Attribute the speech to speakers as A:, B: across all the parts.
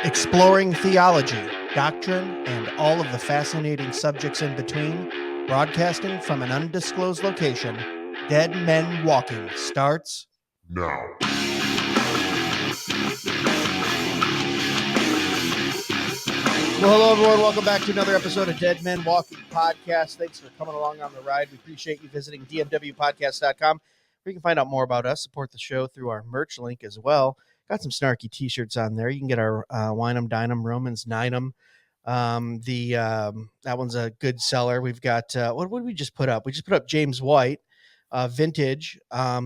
A: Exploring theology, doctrine, and all of the fascinating subjects in between, broadcasting from an undisclosed location, Dead Men Walking starts
B: now.
A: Well, hello, everyone. Welcome back to another episode of Dead Men Walking Podcast. Thanks for coming along on the ride. We appreciate you visiting dmwpodcast.com, where you can find out more about us, support the show through our merch link as well. Got some snarky t-shirts on there. You can get our Wine 'em, Dine 'em, Romans 9 'em. That one's a good seller. We've got, what did we just put up? We just put up James White, vintage,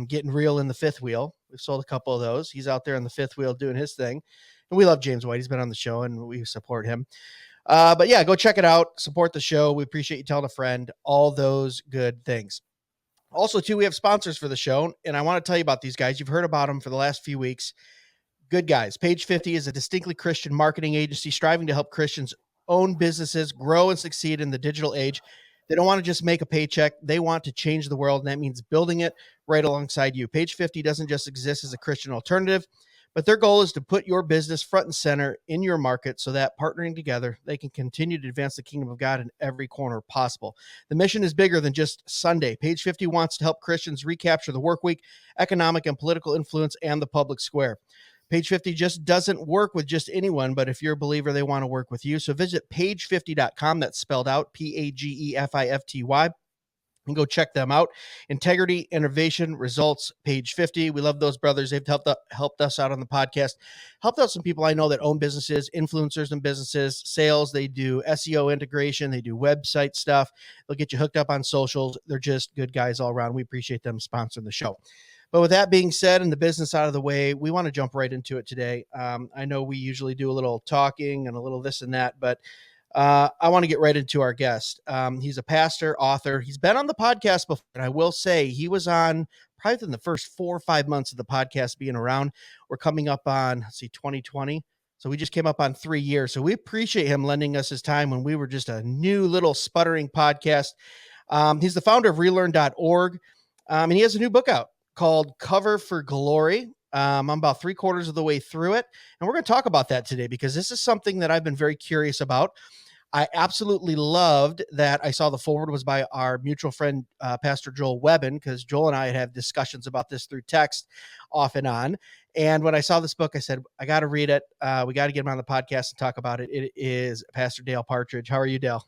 A: getting real in the fifth wheel. We've sold a couple of those. He's out there in the fifth wheel doing his thing. And we love James White. He's been on the show and we support him. But yeah, go check it out. Support the show. We appreciate you telling a friend, all those good things. Also, too, we have sponsors for the show, and I want to tell you about these guys. You've heard about them for the last few weeks. Good guys. Page 50 is a distinctly Christian marketing agency striving to help Christians own businesses, grow and succeed in the digital age. They don't want to just make a paycheck. They want to change the world, and that means building it right alongside you. Page 50 doesn't just exist as a Christian alternative, but their goal is to put your business front and center in your market so that partnering together, they can continue to advance the kingdom of God in every corner possible. The mission is bigger than just Sunday. Page 50 wants to help Christians recapture the work week, economic and political influence, and the public square. Page 50 just doesn't work with just anyone, but if you're a believer, they want to work with you. So visit page50.com. That's spelled out PAGEFIFTY. And go check them out. Integrity, innovation, results, page 50. We love those brothers. They've helped us out on the podcast, helped out some people I know that own businesses, influencers in businesses, sales. They do SEO integration. They do website stuff. They'll get you hooked up on socials. They're just good guys all around. We appreciate them sponsoring the show. But with that being said and the business out of the way, we want to jump right into it today. I know we usually do a little talking and a little this and that, but I want to get right into our guest. He's a pastor, author. He's been on the podcast before, and I will say he was on probably within the first 4 or 5 months of the podcast being around. We're coming up on, 2020. So we just came up on 3 years. So we appreciate him lending us his time when we were just a new little sputtering podcast. He's the founder of relearn.org, and he has a new book out called Cover for Glory. I'm about 3/4 of the way through it, and we're going to talk about that today because this is something that I've been very curious about. I absolutely loved that I saw the forward was by our mutual friend, Pastor Joel Webbin, because Joel and I had discussions about this through text off and on. And when I saw this book, I said, I got to read it. We got to get him on the podcast and talk about it. It is Pastor Dale Partridge. How are you, Dale?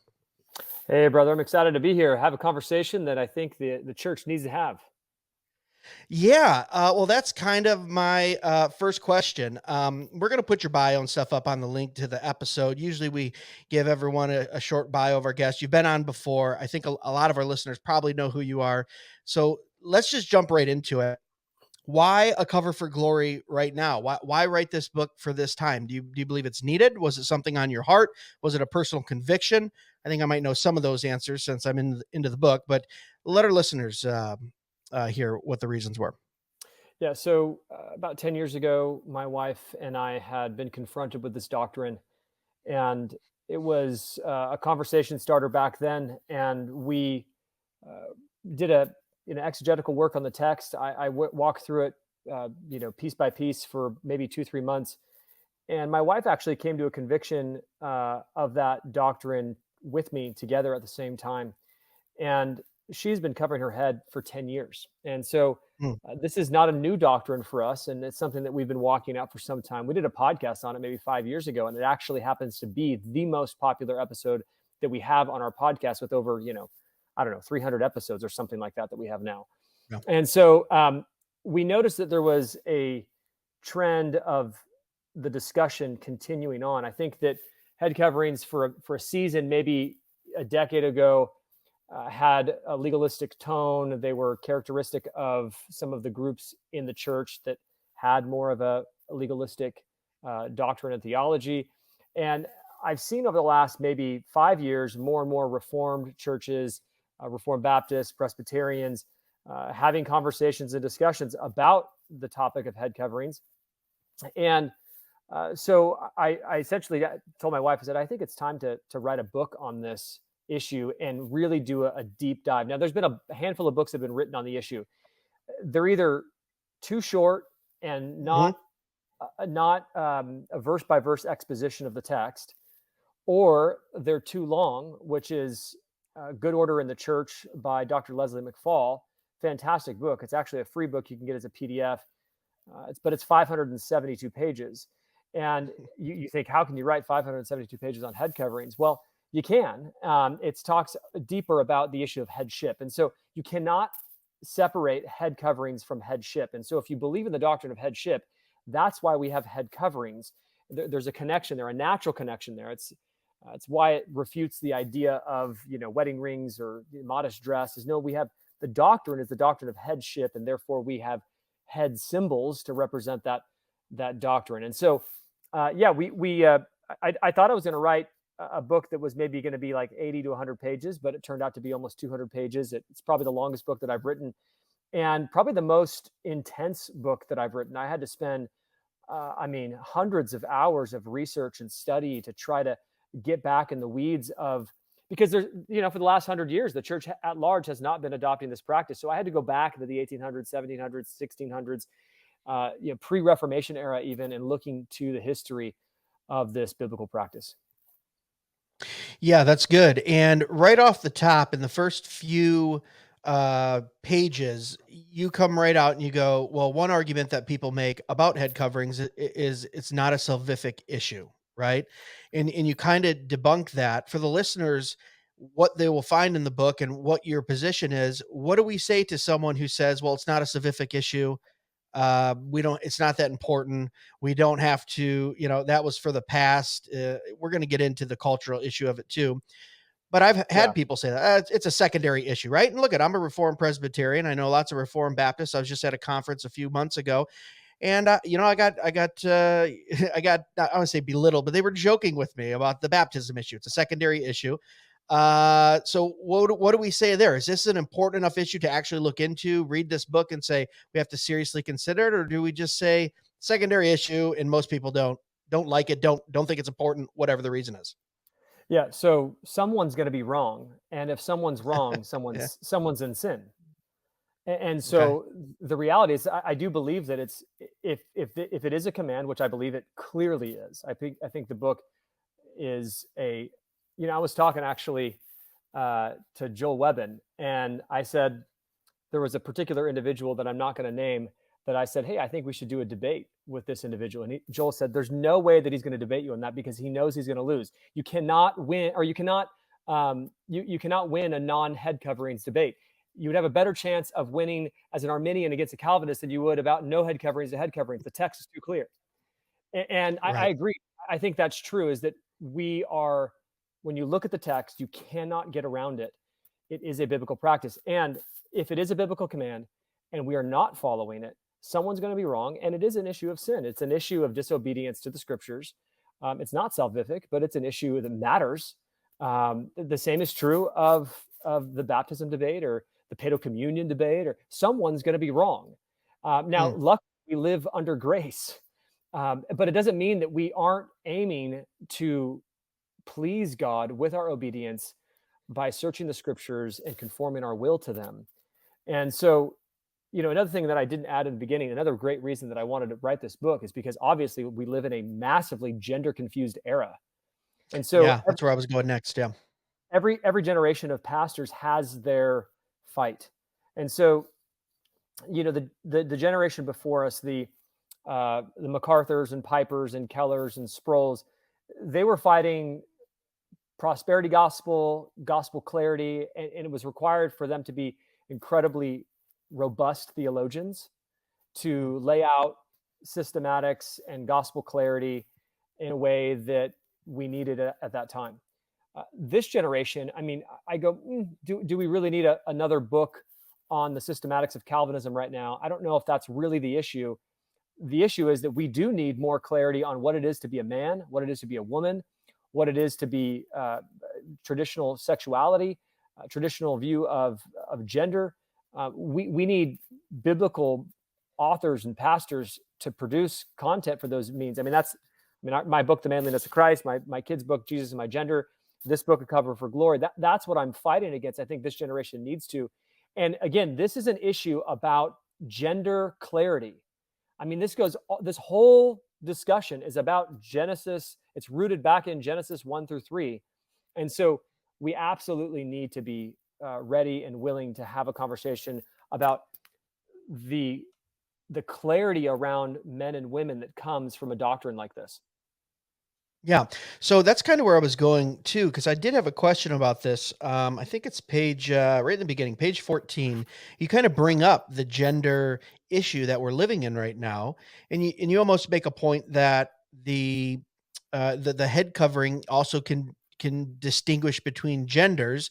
C: Hey, brother. I'm excited to be here. Have a conversation that I think the church needs to have.
A: Yeah, well, that's kind of my first question. We're going to put your bio and stuff up on the link to the episode. Usually we give everyone a short bio of our guest. You've been on before. I think a lot of our listeners probably know who you are. So let's just jump right into it. Why a cover for glory right now? Why write this book for this time? Do you believe it's needed? Was it something on your heart? Was it a personal conviction? I think I might know some of those answers since I'm into the book, but let our listeners hear what the reasons were.
C: Yeah, so about 10 years ago, my wife and I had been confronted with this doctrine, and it was a conversation starter back then, and we did exegetical work on the text. I walked through it, piece by piece for maybe 2-3 months, and my wife actually came to a conviction of that doctrine with me together at the same time, and she's been covering her head for 10 years. And so this is not a new doctrine for us. And it's something that we've been walking out for some time. We did a podcast on it maybe 5 years ago, and it actually happens to be the most popular episode that we have on our podcast with over, 300 episodes or something like that we have now. Yeah. And so we noticed that there was a trend of the discussion continuing on. I think that Headcoverings for a season, maybe a decade ago, had a legalistic tone. They were characteristic of some of the groups in the church that had more of a legalistic doctrine and theology. And I've seen over the last maybe 5 years, more and more Reformed churches, Reformed Baptists, Presbyterians, having conversations and discussions about the topic of head coverings. And so I essentially told my wife, I said, I think it's time to write a book on this issue and really do a deep dive. Now, there's been a handful of books that have been written on the issue. They're either too short and not not a verse by verse exposition of the text, or they're too long, which is Good Order in the Church by Dr. Leslie McFall. Fantastic book. It's actually a free book you can get as a PDF. But it's 572 pages. And you think, how can you write 572 pages on head coverings? Well, you can. It talks deeper about the issue of headship. And so you cannot separate head coverings from headship. And so if you believe in the doctrine of headship, that's why we have head coverings. There's a connection there, a natural connection there. It's why it refutes the idea of wedding rings or modest dress. Is no, we have the doctrine is the doctrine of headship, and therefore we have head symbols to represent that doctrine. And so, I thought I was going to write a book that was maybe going to be like 80 to 100 pages, but it turned out to be almost 200 pages. It's probably the longest book that I've written, and probably the most intense book that I've written. I had to spend, hundreds of hours of research and study to try to get back in the weeds of, because there's, for the last 100 years, the church at large has not been adopting this practice. So I had to go back to the 1800s, 1700s, 1600s, pre-Reformation era even, and looking to the history of this biblical practice.
A: Yeah, that's good. And right off the top, in the first few pages, you come right out and you go, well, one argument that people make about head coverings is it's not a salvific issue, right? And you kind of debunk that for the listeners. What they will find in the book and what your position is. What do we say to someone who says, well, it's not a salvific issue? We don't, it's not that important. We don't have to, that was for the past. We're going to get into the cultural issue of it too. But I've
C: Yeah.
A: had people say that it's a secondary issue, right? And look I'm a Reformed Presbyterian. I know lots of Reformed Baptists. I was just at a conference a few months ago, and I got, I want to say belittled, but they were joking with me about the baptism issue. It's a secondary issue. So what do we say there? Is this an important enough issue to actually look into, read this book and say we have to seriously consider it? Or do we just say secondary issue and most people don't like it, don't think it's important, whatever the reason is?
C: Yeah. So someone's going to be wrong. And if someone's wrong,
A: Yeah.
C: someone's in sin. And
A: Okay.
C: so the reality is, I do believe that it's, if it is a command, which I believe it clearly is. I think the book is I was talking actually to Joel Webbin, and I said there was a particular individual that I'm not going to name that I said, hey, I think we should do a debate with this individual. And Joel said, there's no way that he's going to debate you on that because he knows he's going to lose. You cannot win, or you cannot you cannot win a non-head coverings debate. You would have a better chance of winning as an Arminian against a Calvinist than you would about no head coverings to head coverings. The text is too clear. And I
A: Right.
C: agree. I think that's true, is that when you look at the text, you cannot get around it. It is a biblical practice. And if it is a biblical command and we are not following it, someone's going to be wrong. And it is an issue of sin. It's an issue of disobedience to the scriptures. It's not salvific, but it's an issue that matters. The same is true of the baptism debate or the paedo communion debate, or someone's going to be wrong. Now,
A: Hmm.
C: luckily, we live under grace. But it doesn't mean that we aren't aiming to please God with our obedience by searching the scriptures and conforming our will to them. And so, another thing that I didn't add in the beginning, another great reason that I wanted to write this book is because obviously we live in a massively gender confused era. And so
A: Yeah, that's where I was going next. Yeah.
C: every generation of pastors has their fight. And so, the generation before us, the MacArthurs and Pipers and Kellers and Sproul's, they were fighting prosperity gospel clarity, and it was required for them to be incredibly robust theologians to lay out systematics and gospel clarity in a way that we needed at that time. This generation, I go, do we really need another book on the systematics of Calvinism right now? I don't know if that's really the issue. The issue is that we do need more clarity on what it is to be a man, what it is to be a woman, what it is to be traditional sexuality, traditional view of gender. We need biblical authors and pastors to produce content for those means. My book, The Manliness of Christ, my kids' book, Jesus and My Gender, this book, A Cover for Glory. That's what I'm fighting against. I think this generation needs to. And again, this is an issue about gender clarity. This whole discussion is about Genesis. It's rooted back in Genesis 1 through 3. And so we absolutely need to be ready and willing to have a conversation about the the clarity around men and women that comes from a doctrine like this.
A: Yeah. So that's kind of where I was going too, because I did have a question about this. I think it's page right in the beginning, page 14. You kind of bring up the gender issue that we're living in right now, and you almost make a point that the head covering also can distinguish between genders.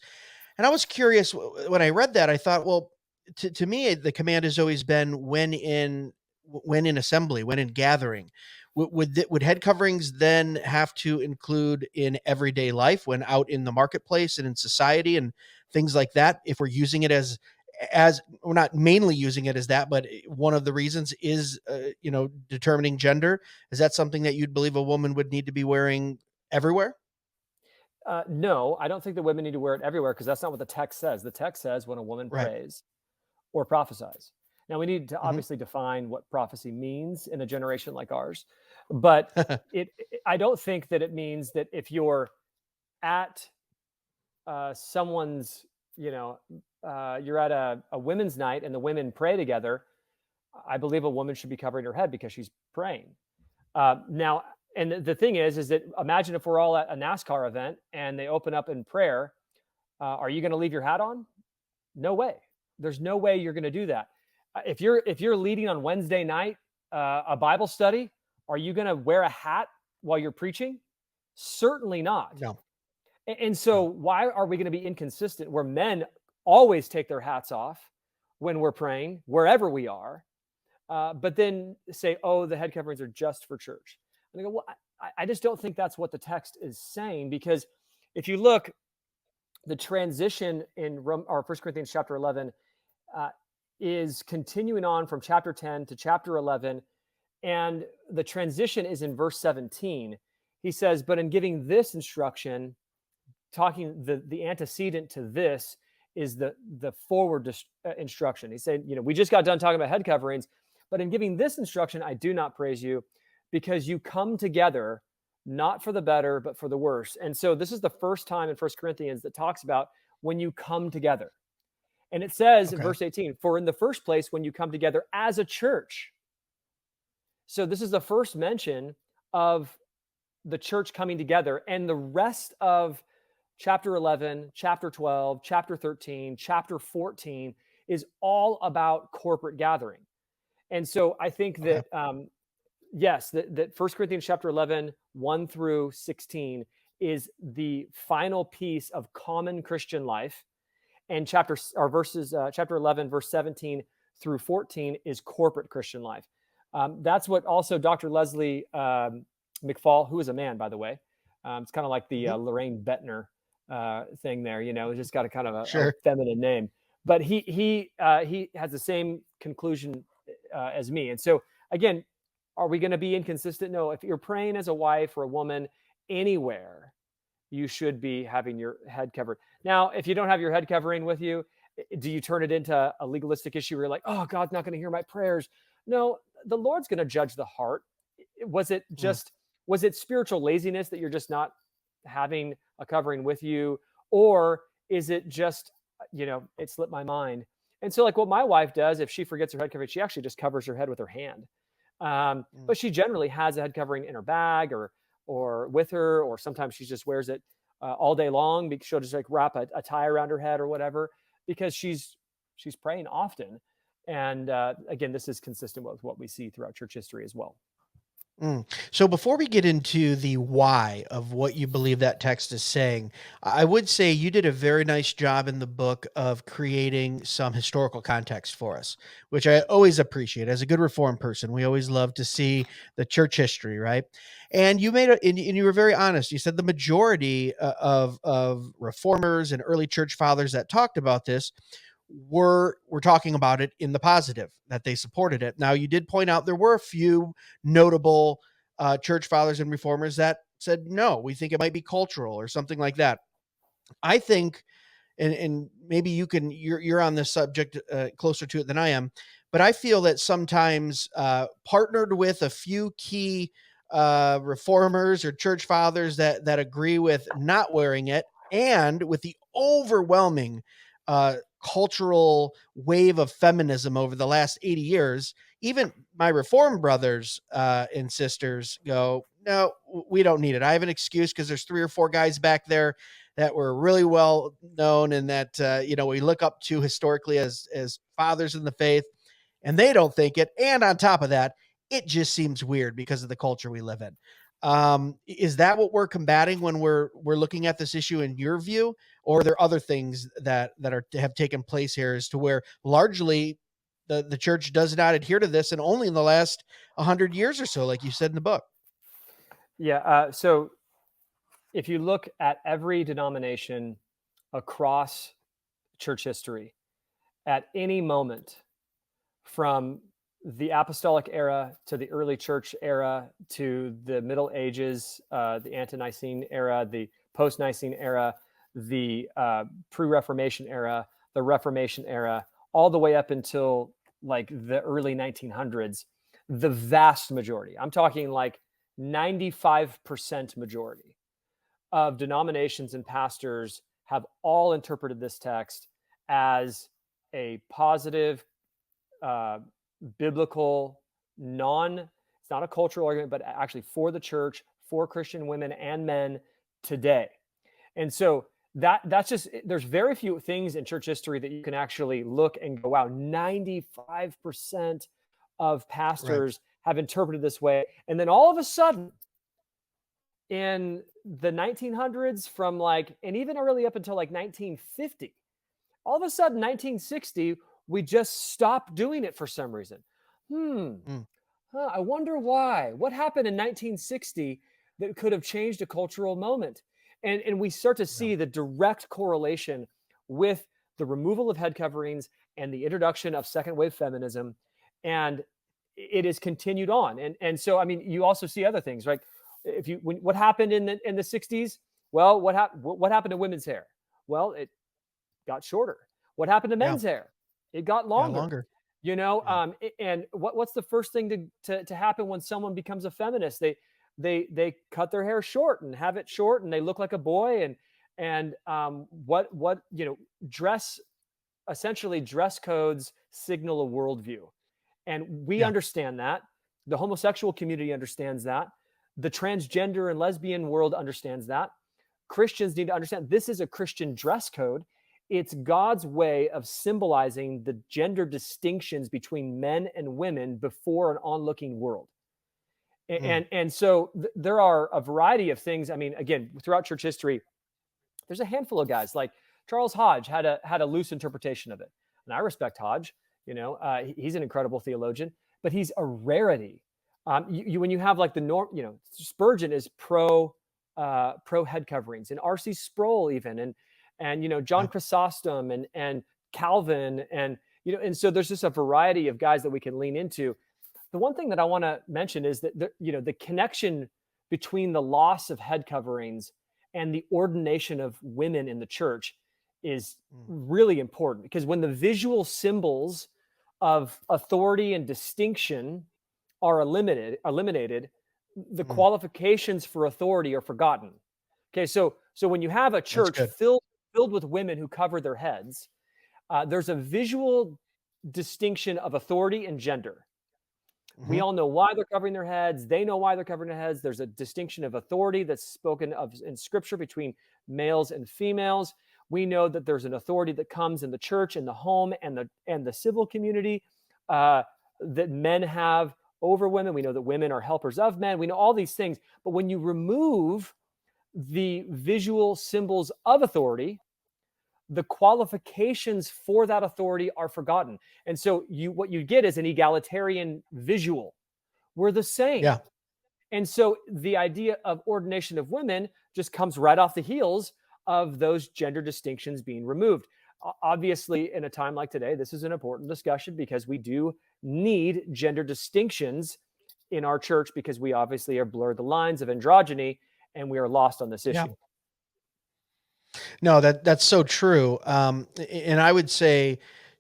A: And I was curious when I read that. I thought, well, to me, the command has always been when in assembly, when in gathering. Would head coverings then have to include in everyday life, when out in the marketplace and in society and things like that? If we're using it as we're not mainly using it as that, but one of the reasons is determining gender. Is that something that you'd believe a woman would need to be wearing everywhere?
C: No, I don't think that women need to wear it everywhere because that's not what the text says. The text says when a woman
A: Right.
C: prays or prophesies. Now, we need to
A: Hmm.
C: obviously define what prophecy means in a generation like ours, but I don't think that it means that if you're at someone's, you're at a women's night and the women pray together. I believe a woman should be covering her head because she's praying. Now, and the thing is that imagine if we're all at a NASCAR event and they open up in prayer. Are you going to leave your hat on? No way. There's no way you're going to do that. If you're leading on Wednesday night a Bible study, are you going to wear a hat while you're preaching? Certainly not.
A: No,
C: And so,
A: no.
C: why are we going to be inconsistent where men always take their hats off when we're praying, wherever we are, but then say, oh, the head coverings are just for church? And I go, well, I just don't think that's what the text is saying, because if you look, the transition in or 1 Corinthians chapter 11 uh, is continuing on from chapter 10 to chapter 11. And the transition is in verse 17. He says, but in giving this instruction, talking the antecedent to this is the forward instruction. He said, we just got done talking about head coverings, but in giving this instruction, I do not praise you because you come together not for the better, but for the worse. And so this is the first time in First Corinthians that talks about when you come together. And it says in
A: Okay.
C: verse 18, for in the first place, when you come together as a church. So this is the first mention of the church coming together, and the rest of chapter 11, chapter 12, chapter 13, chapter 14 is all about corporate gathering. And so I think
A: Okay.
C: that, yes, that 1 Corinthians chapter 11, 1 through 16 is the final piece of common Christian life. And chapter 11, verse 17 through 14 is corporate Christian life. That's what also Dr. Leslie McFall, who is a man, by the way. It's kind of like the
A: Hmm.
C: Lorraine Bettner thing there. It's just got a kind of a
A: Sure.
C: feminine name, but he has the same conclusion as me. And so again, are we going to be inconsistent? No. If you're praying as a wife or a woman anywhere, you should be having your head covered. Now, if you don't have your head covering with you, do you turn it into a legalistic issue where you're like, oh, God's not going to hear my prayers? No, the Lord's going to judge the heart. Was it
A: Mm.
C: just, was it spiritual laziness that you're just not having a covering with you? Or is it just, it slipped my mind? And so, like what my wife does, if she forgets her head covering, she actually just covers her head with her hand.
A: Mm.
C: But she generally has a head covering in her bag or with her, or sometimes she just wears it all day long because she'll just like wrap a tie around her head or whatever, because she's praying often. And again, this is consistent with what we see throughout church history as well.
A: Mm. So before we get into the why of what you believe that text is saying, I would say you did a very nice job in the book of creating some historical context for us, which I always appreciate. As a good Reformed person, we always love to see the church history, right? And and you were very honest. You said the majority of reformers and early church fathers that talked about this were talking about it in the positive, that they supported it. Now, you did point out there were a few notable church fathers and reformers that said no, we think it might be cultural or something like that. I think, and maybe you're on this subject closer to it than I am, but I feel that sometimes partnered with a few key reformers or church fathers that agree with not wearing it, and with the overwhelming cultural wave of feminism over the last 80 years, even my reform brothers and sisters go, no, we don't need it. I have an excuse because there's 3 or 4 guys back there that were really well known and that we look up to historically as fathers in the faith, and they don't think it. And on top of that, it just seems weird because of the culture we live in. Is that what we're combating when we're looking at this issue in your view, or are there other things that have taken place here as to where largely the church does not adhere to this, and only in the last 100 years or so, like you said in the book?
C: Yeah. So if you look at every denomination across church history, at any moment from the apostolic era to the early church era to the Middle Ages, the ante-Nicene era, the post-Nicene era, the pre-Reformation era, the Reformation era, all the way up until like the early 1900s, the vast majority, I'm talking like 95% majority of denominations and pastors have all interpreted this text as a positive, uh, biblical, it's not a cultural argument, but actually for the church, for Christian women and men today. And so that's just, there's very few things in church history that you can actually look and go, wow, 95% of
A: Right.
C: pastors have interpreted this way. And then all of a sudden, in the 1900s, from like, and even early up until like 1950, all of a sudden 1960, we just stopped doing it for some reason. Hmm.
A: Mm,
C: I wonder why. What happened in 1960 that could have changed a cultural moment? And we start to
A: yeah.
C: see the direct correlation with the removal of head coverings and the introduction of second wave feminism. And it is continued on. And so, I mean, you also see other things, right? What happened in the 60s? Well, what happened to women's hair? Well, it got shorter. What happened to
A: Yeah.
C: men's hair? It got
A: Yeah.
C: longer.
A: Longer.
C: You know,
A: Yeah.
C: and what's the first thing to happen when someone becomes a feminist? They cut their hair short and have it short, and they look like a boy. And what dress essentially dress codes signal a worldview, and we
A: Yeah.
C: understand that. The homosexual community understands that. The transgender and lesbian world understands that. Christians need to understand this is a Christian dress code. It's God's way of symbolizing the gender distinctions between men and women before an onlooking world.
A: Mm,
C: And so there are a variety of things. I mean, again, throughout church history, there's a handful of guys like Charles Hodge had a loose interpretation of it, and I respect Hodge. He's an incredible theologian, but he's a rarity. When you have like the norm, Spurgeon is pro head coverings, and R.C. Sproul even, and John
A: yeah.
C: Chrysostom and Calvin, and so there's just a variety of guys that we can lean into. The one thing that I want to mention is that the connection between the loss of head coverings and the ordination of women in the church is
A: Mm,
C: really important, because when the visual symbols of authority and distinction are eliminated, the
A: mm.
C: qualifications for authority are forgotten. Okay, so when you have a
A: That's
C: church
A: good.
C: filled with women who cover their heads, there's a visual distinction of authority and gender. We
A: Hmm.
C: all know why they're covering their heads. They know why they're covering their heads. There's a distinction of authority that's spoken of in scripture between males and females. We know that there's an authority that comes in the church, in the home, and the civil community, uh, that men have over women. We know that women are helpers of men. We know all these things. But when you remove the visual symbols of authority, the qualifications for that authority are forgotten. And so what you get is an egalitarian visual. We're the same.
A: Yeah.
C: And so the idea of ordination of women just comes right off the heels of those gender distinctions being removed. Obviously, in a time like today, this is an important discussion because we do need gender distinctions in our church, because we obviously have blurred the lines of androgyny and we are lost on this
A: Yeah.
C: issue.
A: No, that's so true. And I would say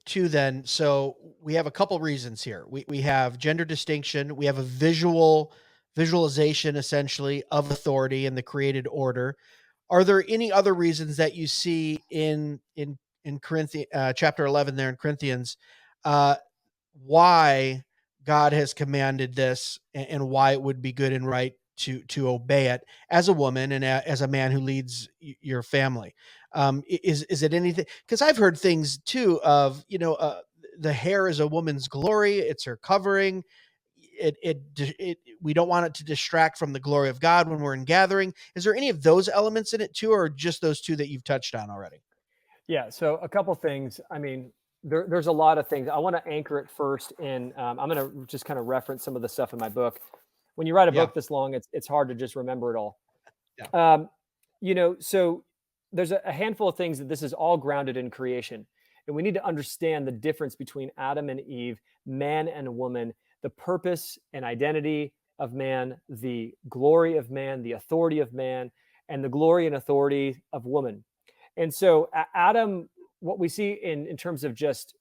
A: too then, so we have a couple reasons here. We have gender distinction, we have a visualization essentially of authority in the created order. Are there any other reasons that you see in Corinthians chapter 11 there in Corinthians, uh, why God has commanded this and why it would be good and right to obey it as a woman and as a man who leads your family? Is it anything? Because I've heard things too of the hair is a woman's glory; it's her covering. We don't want it to distract from the glory of God when we're in gathering. Is there any of those elements in it too, or just those two that you've touched on already?
C: Yeah. So a couple things. I mean, there's a lot of things. I want to anchor it first in. I'm going to just kind of reference some of the stuff in my book. When you write a
A: Yeah,
C: book this long, it's hard to just remember it all.
A: yeah,
C: Um, so there's a handful of things that this is all grounded in creation, and we need to understand the difference between Adam and Eve, man and woman, the purpose and identity of man, the glory of man, the authority of man, and the glory and authority of woman. And so Adam, what we see in terms of just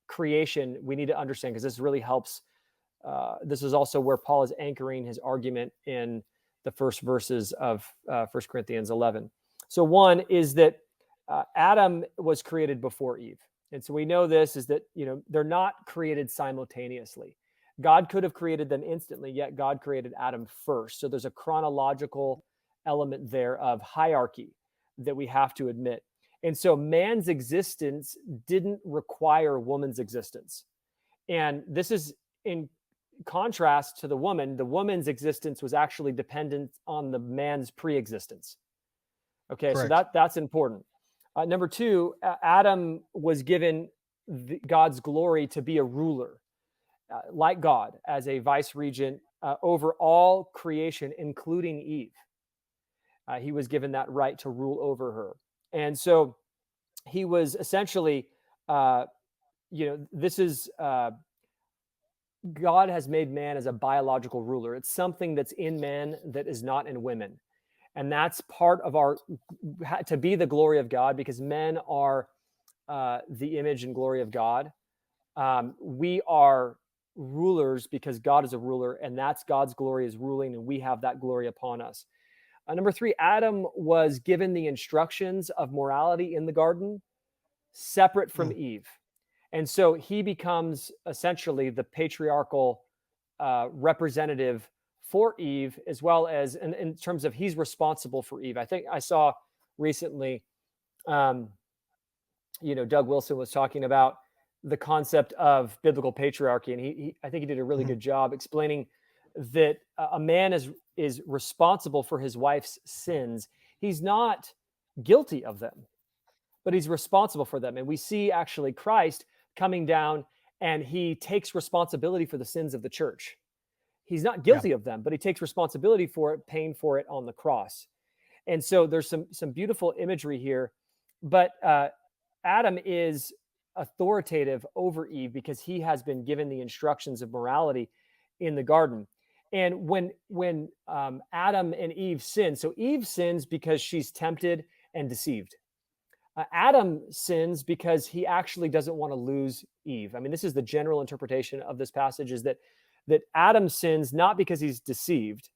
C: creation, we need to understand because this really helps. This is also where Paul is anchoring his argument in the first verses of 1 Corinthians 11. So one is that Adam was created before Eve. And so we know this is that, they're not created simultaneously. God could have created them instantly, yet God created Adam first. So there's a chronological element there of hierarchy that we have to admit. And so man's existence didn't require woman's existence. And this is in contrast to the woman. The woman's existence was actually dependent on the man's pre-existence. Okay, so
A: correct.
C: that's important. Number two, Adam was given God's glory to be a ruler, like God, as a vice regent over all creation, including Eve. He was given that right to rule over her. And so he was essentially, this is God has made man as a biological ruler. It's something that's in man that is not in women. And that's part of our to be the glory of God, because men are the image and glory of God. We are rulers because God is a ruler, and that's God's glory is ruling, and we have that glory upon us. Number three, Adam was given the instructions of morality in the garden separate from
A: Mm,
C: Eve. And so he becomes essentially the patriarchal representative for Eve, as well as in terms of he's responsible for Eve. I think I saw recently, um, Doug Wilson was talking about the concept of biblical patriarchy, and I think he did a really
A: mhm.
C: good job explaining that a man is responsible for his wife's sins. He's not guilty of them, but he's responsible for them. And we see actually Christ coming down, and he takes responsibility for the sins of the church. He's not
A: Yeah.
C: guilty of them, but he takes responsibility for it, paying for it on the cross. And so there's some beautiful imagery here. But Adam is authoritative over Eve because he has been given the instructions of morality in the garden. And when Adam and Eve sin, so Eve sins because she's tempted and deceived. Adam sins because he actually doesn't want to lose Eve. I mean, this is the general interpretation of this passage: is that Adam sins not because he's deceived,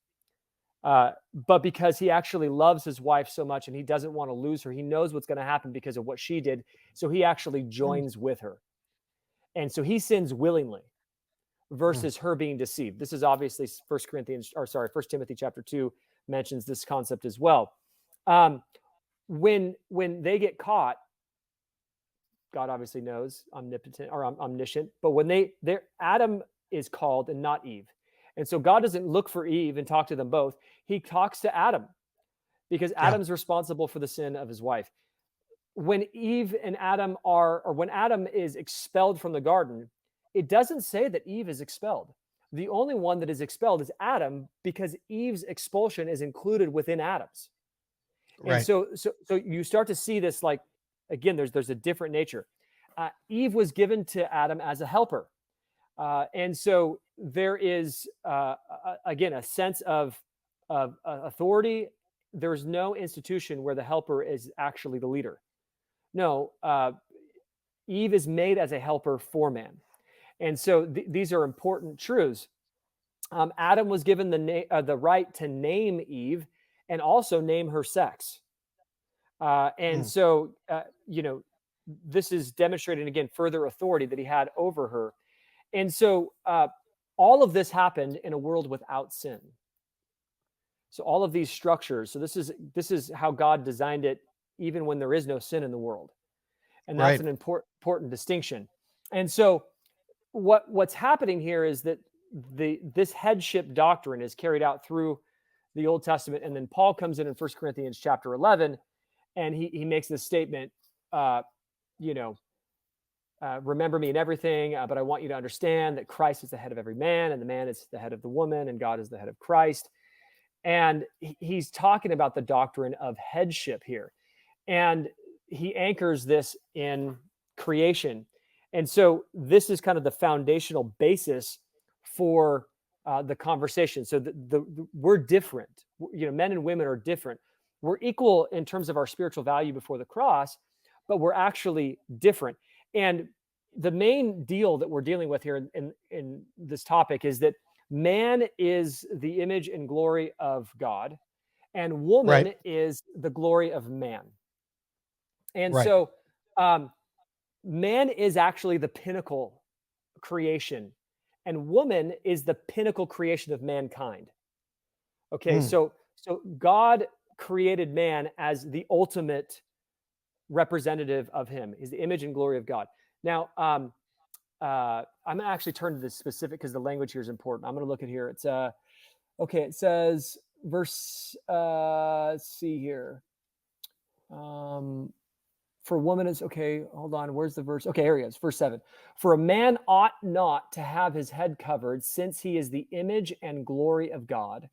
C: but because he actually loves his wife so much and he doesn't want to lose her. He knows what's going to happen because of what she did, so he actually
A: Mm,
C: joins with her, and so he sins willingly
A: mm.
C: versus her being deceived. This is obviously First Timothy chapter 2 mentions this concept as well. Um, when they get caught, God obviously knows, omnipotent or omniscient, but when they're Adam is called and not Eve. And so God doesn't look for Eve and talk to them both. He talks to Adam because
A: Yeah.
C: Adam's responsible for the sin of his wife. When Eve and Adam are, or when Adam is expelled from the garden, it doesn't say that Eve is expelled. The only one that is expelled is Adam, because Eve's expulsion is included within Adam's. And
A: Right.
C: so you start to see this, like, again, there's a different nature. Eve was given to Adam as a helper, and so there is again a sense of authority. There's no institution where the helper is actually the leader. No, Eve is made as a helper for man. And so these are important truths. Adam was given the right to name Eve and also name her sex. And
A: Mm,
C: so, this is demonstrating again further authority that he had over her. And so, all of this happened in a world without sin. So all of these structures. So this is how God designed it, even when there is no sin in the world, and that's
A: right.
C: an important distinction. And so, what's happening here is that this headship doctrine is carried out through the Old Testament, and then Paul comes in 1 Corinthians chapter 11, and he makes this statement, uh, you know, remember me in everything, but I want you to understand that Christ is the head of every man, and the man is the head of the woman, and God is the head of Christ. And he's talking about the doctrine of headship here. And he anchors this in creation. And so this is kind of the foundational basis for the conversation. So we're different. Men and women are different. We're equal in terms of our spiritual value before the cross, but we're actually different. And the main deal that we're dealing with here in this topic is that man is the image and glory of God, and
A: Right.
C: woman is the glory of man. And
A: Right.
C: so, man is actually the pinnacle creation, and woman is the pinnacle creation of mankind. Okay,
A: Mm,
C: so God created man as the ultimate representative of Him, is the image and glory of God. Now, I'm gonna actually turn to this specific because the language here is important. I'm gonna look at here. It's okay. It says verse. Let's see here. Um, for woman is okay. Hold on. Where's the verse? Okay, here he is. Verse 7. For a man ought not to have his head covered, since he is the image and glory of God,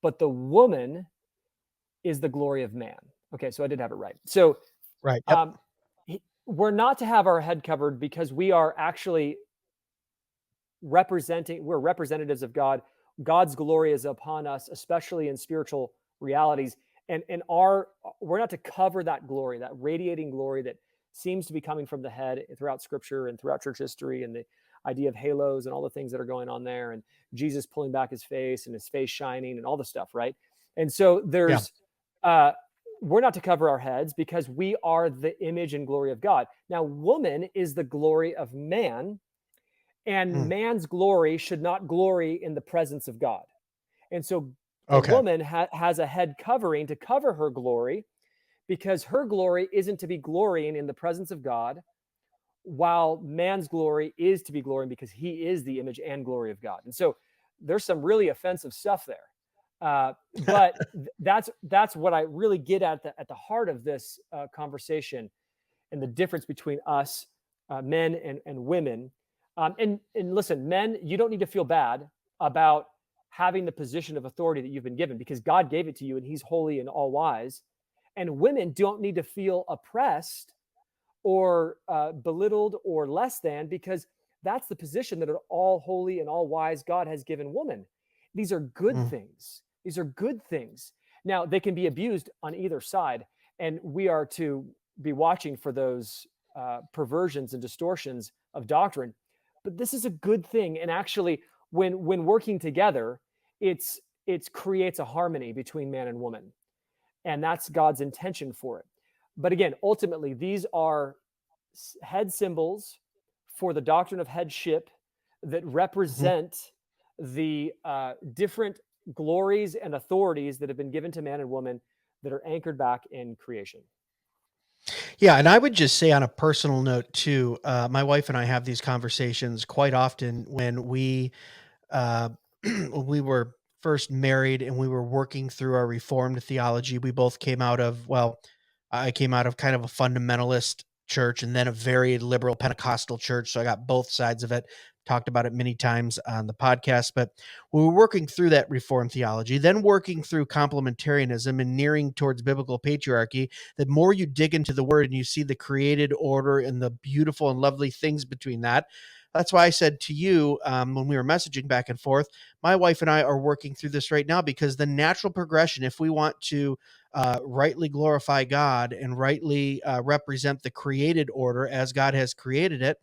C: but the woman is the glory of man. Okay, so I did have it right. So
A: right. Yep.
C: um, we're not to have our head covered because we are actually we're representatives of God. God's glory is upon us, especially in spiritual realities. And we're not to cover that glory, that radiating glory that seems to be coming from the head throughout scripture and throughout church history, and the idea of halos and all the things that are going on there, and Jesus pulling back his face and his face shining and all the stuff, right? And so
A: Yeah.
C: uh we're not to cover our heads because we are the image and glory of God. Now, woman is the glory of man, and
A: Mm,
C: man's glory should not glory in the presence of God. And so the
A: okay.
C: woman has a head covering to cover her glory, because her glory isn't to be glorying in the presence of God, while man's glory is to be glorying because he is the image and glory of God. And so there's some really offensive stuff there. But that's what I really get at the heart of this conversation, and the difference between us, men and women. And listen, men, you don't need to feel bad about having the position of authority that you've been given, because God gave it to you and He's holy and all wise. And women don't need to feel oppressed or belittled or less than, because that's the position that an all holy and all wise God has given woman. These are good
A: Mm,
C: things. These are good things. Now, they can be abused on either side, and we are to be watching for those perversions and distortions of doctrine. But this is a good thing, and actually, when working together, it creates a harmony between man and woman, and that's God's intention for it. But again, ultimately, these are head symbols for the doctrine of headship that
A: mhm.
C: represent the different glories and authorities that have been given to man and woman that are anchored back in creation.
A: Yeah, and I would just say on a personal note too, my wife and I have these conversations quite often when uh, when we were first married and we were working through our Reformed theology. We both came out of, well, I came out of kind of a fundamentalist church and then a very liberal Pentecostal church. So I got both sides of it, talked about it many times on the podcast. But we were working through that Reformed theology, then working through complementarianism and nearing towards biblical patriarchy. The more you dig into the word and you see the created order and the beautiful and lovely things between that, that's why I said to you when we were messaging back and forth, my wife and I are working through this right now, because the natural progression, if we want to rightly glorify God and rightly represent the created order as God has created it,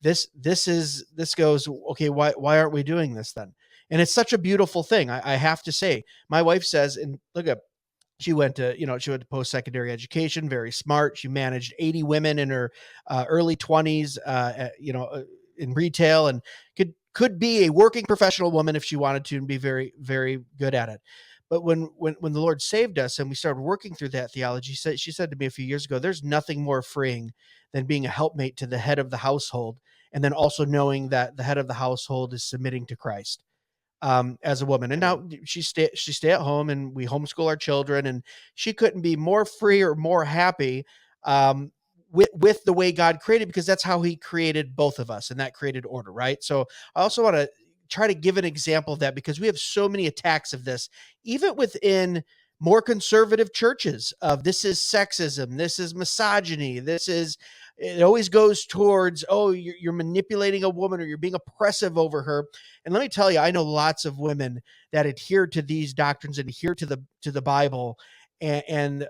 A: this goes, okay, why aren't we doing this then? And it's such a beautiful thing. I have to say, my wife says, and look at, she went to post-secondary education, very smart. She managed 80 women in her early 20s, in retail, and could be a working professional woman if she wanted to, and be very, very good at it. But when the Lord saved us and we started working through that theology, she said to me a few years ago, there's nothing more freeing than being a helpmate to the head of the household, and then also knowing that the head of the household is submitting to Christ, as a woman. And
C: Amen.
A: now she stay at home, and we homeschool our children, and she couldn't be more free or more happy, um, with the way God created, because that's how he created both of us, and that created order, right? So I also want to try to give an example of that, because we have so many attacks of this, even within more conservative churches, of this is sexism, this is misogyny, it always goes towards, oh, you're manipulating a woman, or you're being oppressive over her. And let me tell you, I know lots of women that adhere to these doctrines, and adhere to the Bible, and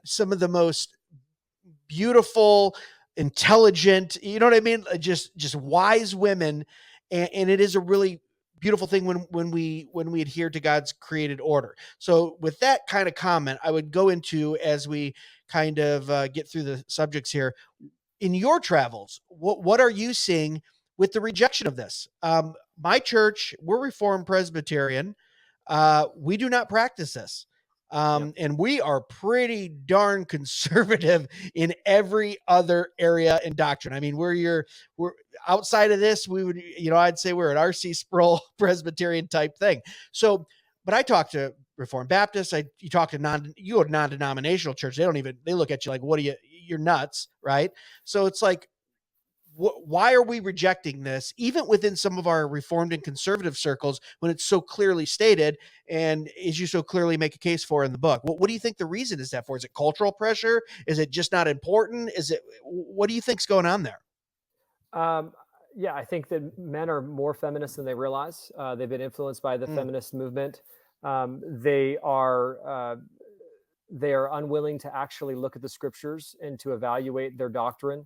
A: some of the most beautiful, intelligent, you know what I mean? Just wise women. And it is a really beautiful thing when we adhere to God's created order. So with that kind of comment, I would go into, as we kind of get through the subjects here, in your travels, what are you seeing with the rejection of this? My church, we're Reformed Presbyterian. We do not practice this.
C: Yep.
A: And we are pretty darn conservative in every other area in doctrine. I mean, we're outside of this, we would, I'd say we're an RC Sproul Presbyterian type thing. So, but I talk to Reformed Baptists. You talk to you go to non-denominational church. They look at you like, what are you, you're nuts. Right. So it's like, why are we rejecting this, even within some of our Reformed and conservative circles, when it's so clearly stated, and as you so clearly make a case for in the book? What do you think the reason is that for? Is it cultural pressure? Is it just not important? What do you think's going on there?
C: Um, yeah, I think that men are more feminist than they realize. They've been influenced by the
A: Mm,
C: feminist movement. They are unwilling to actually look at the scriptures and to evaluate their doctrine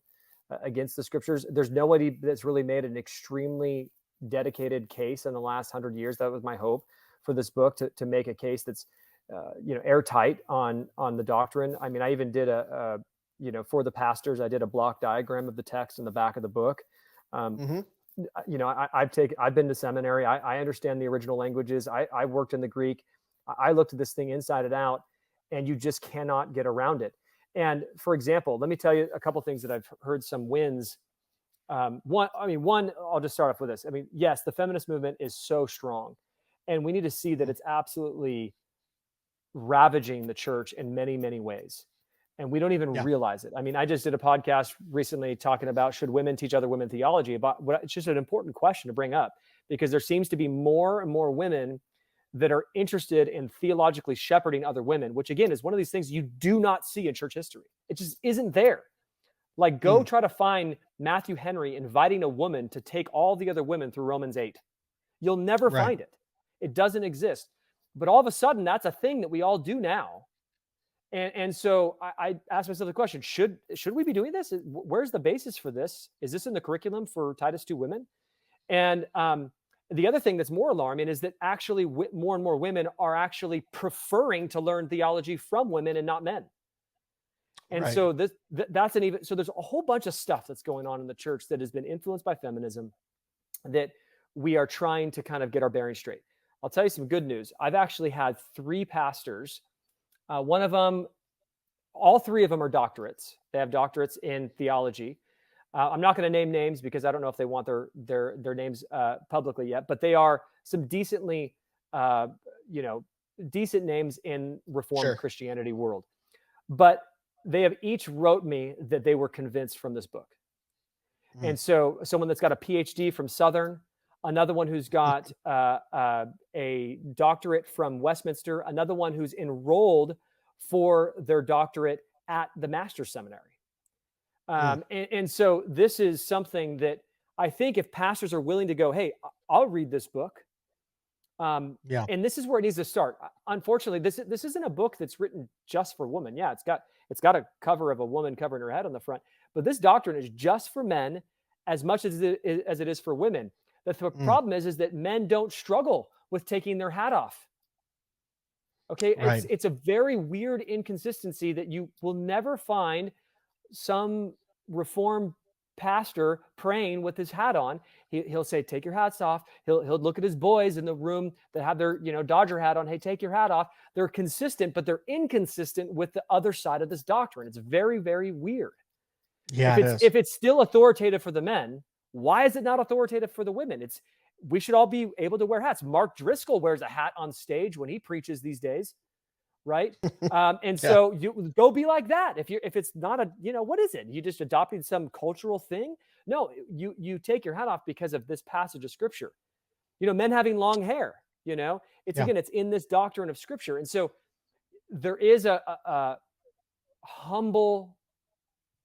C: against the scriptures. There's nobody that's really made an extremely dedicated case in the last 100 years. That was my hope for this book, to make a case that's airtight on the doctrine. I mean, I even did for the pastors, I did a block diagram of the text in the back of the book. Um,
A: mm-hmm.
C: I've been to seminary. I understand the original languages. I worked in the Greek. I looked at this thing inside and out, and you just cannot get around it. And for example, let me tell you a couple things that I've heard some wins. One, I'll just start off with this. I mean, yes, the feminist movement is so strong, and we need to see that it's absolutely ravaging the church in many, many ways. And we don't even
A: Yeah.
C: realize it. I mean, I just did a podcast recently talking about, should women teach other women theology? It's just an important question to bring up, because there seems to be more and more women that are interested in theologically shepherding other women, which again is one of these things you do not see in church history. It just isn't there. Like, go
A: Mm,
C: try to find Matthew Henry inviting a woman to take all the other women through Romans 8. You'll never
A: right.
C: find it. It doesn't exist. But all of a sudden, that's a thing that we all do now. And so I asked myself the question: should we be doing this? Where's the basis for this? Is this in the curriculum for Titus 2 women? And the other thing that's more alarming is that actually more and more women are actually preferring to learn theology from women and not men. And
A: Right.
C: so there's a whole bunch of stuff that's going on in the church that has been influenced by feminism, that we are trying to kind of get our bearings straight. I'll tell you some good news. I've actually had 3 pastors. One of them, all 3 of them are doctorates. They have doctorates in theology. I'm not going to name names because I don't know if they want their names publicly yet, but they are some uh, you know, decent names in Reformed
A: Sure.
C: Christianity world. But they have each wrote me that they were convinced from this book.
A: Mm,
C: And so someone that's got a PhD from Southern, another one who's got a doctorate from Westminster, another one who's enrolled for their doctorate at the Master's Seminary.
A: mm,
C: And so this is something that I think if pastors are willing to go, hey, I'll read this book.
A: Yeah.
C: And this is where it needs to start. Unfortunately, this isn't a book that's written just for women. Yeah, it's got a cover of a woman covering her head on the front, but this doctrine is just for men as much as it is for women. The
A: Mm,
C: problem is that men don't struggle with taking their hat off. Okay,
A: right.
C: it's a very weird inconsistency that you will never find some reformed pastor praying with his hat on. He'll say, "Take your hats off." He'll look at his boys in the room that have their Dodger hat on. Hey, take your hat off. They're consistent, but they're inconsistent with the other side of this doctrine. It's very, very weird.
A: Yeah,
C: If
A: it
C: it's
A: is.
C: if it's still authoritative for the men, why is it not authoritative for the women? We should all be able to wear hats. Mark Driscoll wears a hat on stage when he preaches these days, right? And
A: Yeah.
C: so you go be like that. If it's not what is it? You just adopting some cultural thing? No, you take your hat off because of this passage of scripture. Men having long hair.
A: Yeah.
C: It's in this doctrine of scripture, and so there is a humble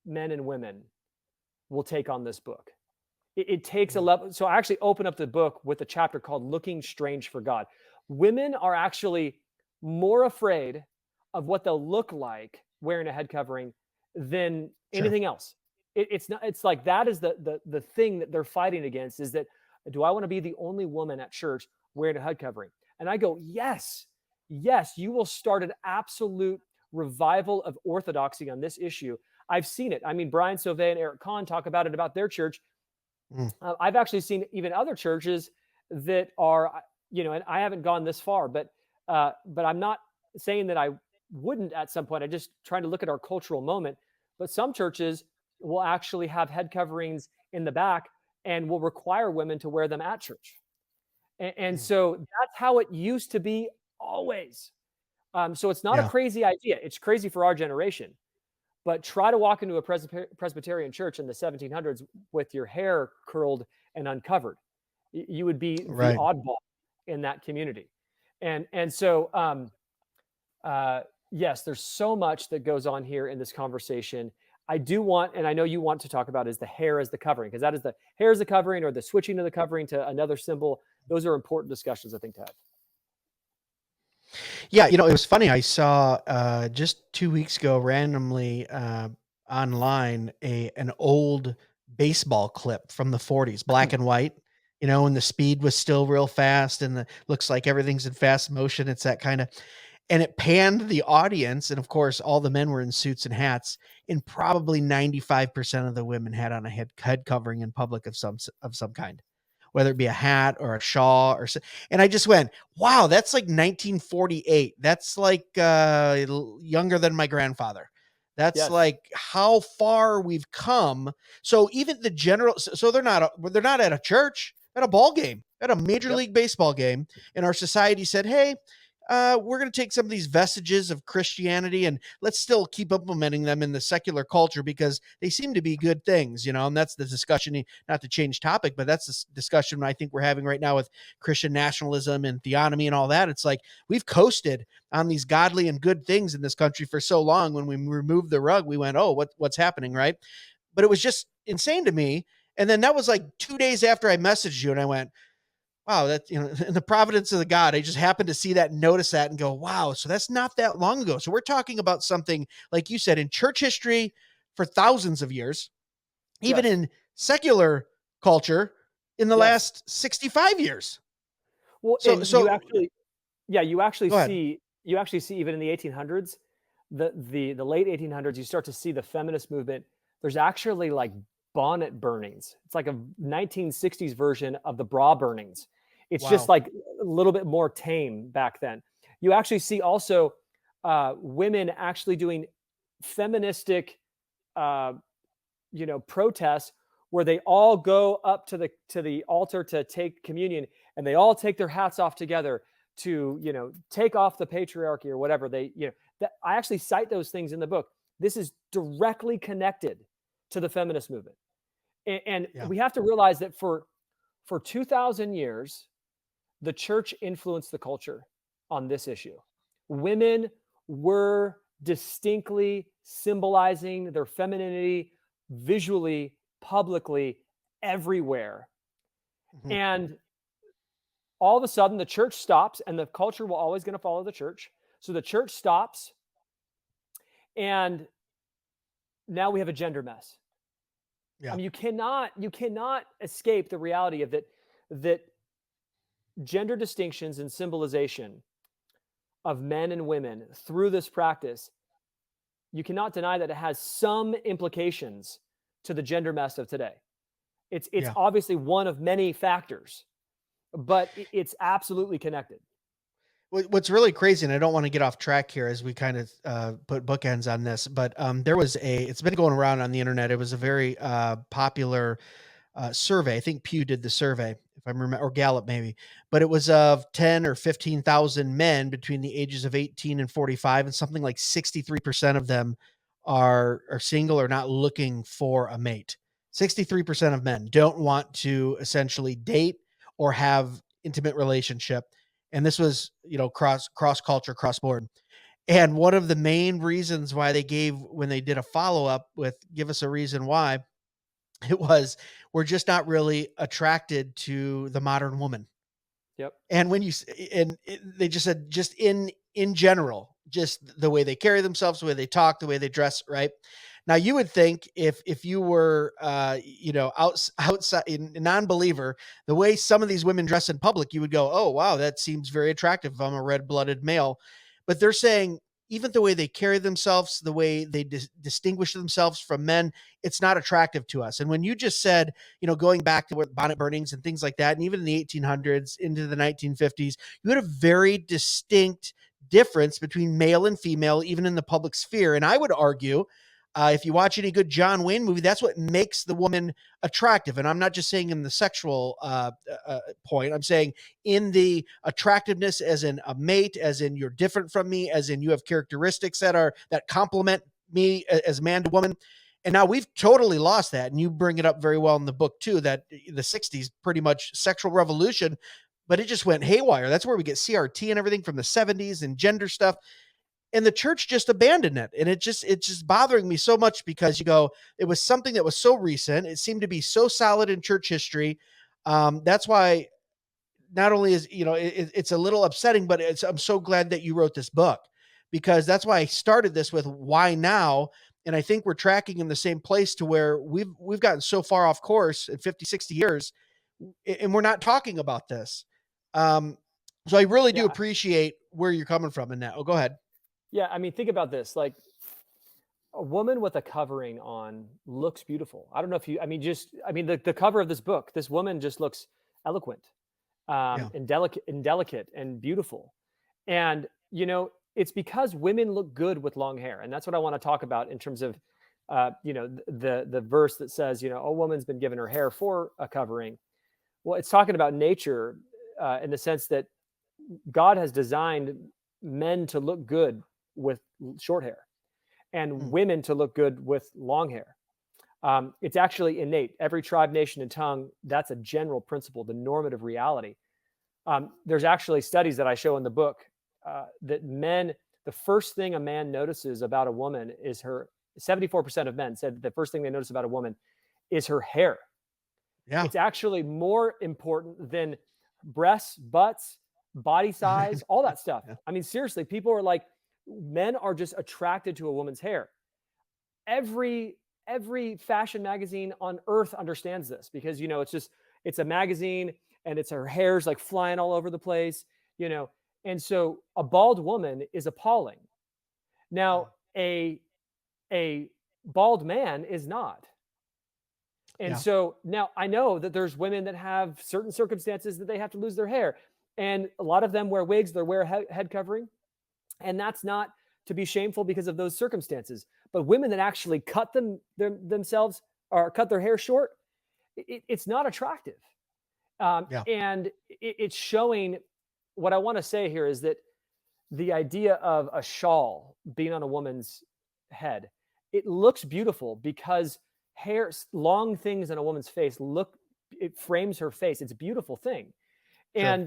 C: men and women will take on this book. It takes a
A: Mm,
C: level. So I actually open up the book with a chapter called Looking Strange for God. Women are actually more afraid of what they'll look like wearing a head covering than
A: sure.
C: anything else. It's not, it's like that is the thing that they're fighting against, is that, do I want to be the only woman at church wearing a head covering? And I go, yes, yes, you will start an absolute revival of orthodoxy on this issue. I've seen it. I mean, Brian Sauvé and Eric Kahn talk about it about their church.
A: Mm,
C: I've actually seen even other churches that are, and I haven't gone this far, but I'm not saying that I wouldn't at some point. I'm just trying to look at our cultural moment. But some churches will actually have head coverings in the back and will require women to wear them at church. And
A: mm,
C: so that's how it used to be always. So it's not a
A: yeah.
C: crazy idea. It's crazy for our generation. But try to walk into a Presbyterian church in the 1700s with your hair curled and uncovered. You would be the
A: Right.
C: oddball in that community. And so, yes, there's so much that goes on here in this conversation. I do want, and I know you want to talk about, is the hair as the covering, because that is the hair as the covering, or the switching of the covering to another symbol. Those are important discussions, I think, to have.
A: Yeah, it was funny. I saw just 2 weeks ago randomly online an old baseball clip from the 40s, black and white. And the speed was still real fast, and the looks like everything's in fast motion. It's that kind of, and it panned the audience, and of course, all the men were in suits and hats, and probably 95% of the women had on a head covering in public of some kind, whether it be a hat or a shawl and I just went, wow, that's like 1948. That's like younger than my grandfather. That's
C: Yes.
A: like how far we've come. So even the general, so they're not at a church, at a ball game, at a major
C: Yep.
A: league baseball game, and our society said, hey, we're going to take some of these vestiges of Christianity and let's still keep implementing them in the secular culture because they seem to be good things. And that's the discussion, not to change topic, but that's the discussion I think we're having right now with Christian nationalism and theonomy and all that. It's like we've coasted on these godly and good things in this country for so long. When we removed the rug, we went, oh, what's happening, right? But it was just insane to me. And then that was like 2 days after I messaged you, and I went, wow, that in the providence of the God, I just happened to see that and notice that and go, wow, so that's not that long ago. So we're talking about something, like you said, in church history for thousands of years, even
C: Yes.
A: in secular culture in the
C: Yes.
A: last 65 years.
C: Well,
A: So
C: and you
A: so
C: actually, yeah,
A: go ahead.
C: you actually see even in the 1800s, the late 1800s, you start to see the feminist movement. There's actually like bonnet burnings. It's like a 1960s version of the bra burnings. It's just
A: Wow.
C: like a little bit more tame back then. You actually see also women actually doing feministic uh, protests where they all go up to the altar to take communion, and they all take their hats off together to take off the patriarchy or whatever they that I actually cite those things in the book. This is directly connected to the feminist movement, and
A: Yeah.
C: we have to realize that for 2000 years the church influenced the culture on this issue. Women were distinctly symbolizing their femininity visually, publicly, everywhere.
A: Mhm.
C: And all of a sudden the church stops, and the culture will always going to follow the church. So the church stops, and now we have a gender mess. I
A: Yeah.
C: mean, you cannot escape the reality of that gender distinctions and symbolization of men and women through this practice, you cannot deny that it has some implications to the gender mess of today. It's
A: Yeah.
C: obviously one of many factors, but it's absolutely connected.
A: What's really crazy, and I don't want to get off track here as we kind of put bookends on this, but there was it's been going around on the internet. It was a very popular survey. I think Pew did the survey, if I remember, or Gallup maybe, but it was of 10 or 15,000 men between the ages of 18 and 45, and something like 63% of them are single or not looking for a mate. 63% of men don't want to essentially date or have intimate relationship. And this was, cross culture, cross board. And one of the main reasons why they gave when they did a follow up with give us a reason why, it was we're just not really attracted to the modern woman.
C: Yep.
A: And when you s and it they just said just in general, just the way they carry themselves, the way they talk, the way they dress, right? Now you would think if you were, outside in a non-believer, the way some of these women dress in public, you would go, "Oh, wow, that seems very attractive if I'm a red-blooded male." But they're saying even the way they carry themselves, the way they distinguish themselves from men, it's not attractive to us. And when you just said, going back to what bonnet burnings and things like that, and even in the 1800s into the 1950s, you had a very distinct difference between male and female, even in the public sphere. And I would argue, if you watch any good John Wayne movie, that's what makes the woman attractive. And I'm not just saying in the sexual point. I'm saying in the attractiveness, as in a mate, as in you're different from me, as in you have characteristics that complement me as man to woman. And now we've totally lost that. And you bring it up very well in the book too, that the 60s pretty much sexual revolution, but it just went haywire. That's where we get CRT and everything from the 70s and gender stuff. And the church just abandoned it. And it's just bothering me so much because you go, it was something that was so recent. It seemed to be so solid in church history. That's why not only is it's a little upsetting, but I'm so glad that you wrote this book, because that's why I started this with why now. And I think we're tracking in the same place to where we've gotten so far off course in 50, 60 years, and we're not talking about this. Um, so I really do
C: Yeah.
A: appreciate where you're coming from in that. Oh, go ahead.
C: Yeah. I mean, think about this. Like, a woman with a covering on looks beautiful. I don't know if you, I mean, the cover of this book, this woman just looks eloquent,
A: Yeah.
C: and delicate and beautiful. And, it's because women look good with long hair. And that's what I want to talk about in terms of, the verse that says, a woman's been given her hair for a covering. Well, it's talking about nature, in the sense that God has designed men to look good with short hair, and
A: Mm.
C: women to look good with long hair. It's actually innate. Every tribe, nation, and tongue, that's a general principle, the normative reality. There's actually studies that I show in the book, that men, the first thing a man notices about a woman is her, 74% of men said the first thing they notice about a woman is her hair.
A: Yeah.
C: It's actually more important than breasts, butts, body size, all that stuff.
A: Yeah.
C: I mean, seriously, people are like, men are just attracted to a woman's hair. Every fashion magazine on earth understands this, because it's a magazine, and it's her hair's like flying all over the place, you know. And so a bald woman is appalling.
A: Yeah.
C: Now, a bald man is not. And
A: Yeah.
C: so now I know that there's women that have certain circumstances that they have to lose their hair. And a lot of them wear wigs, they wear head covering. And that's not to be shameful because of those circumstances. But women that actually cut themselves or cut their hair short, it's not attractive.
A: Yeah.
C: And it's showing, what I want to say here is that the idea of a shawl being on a woman's head, it looks beautiful because hair, long things in a woman's face it frames her face. It's a beautiful thing.
A: Sure.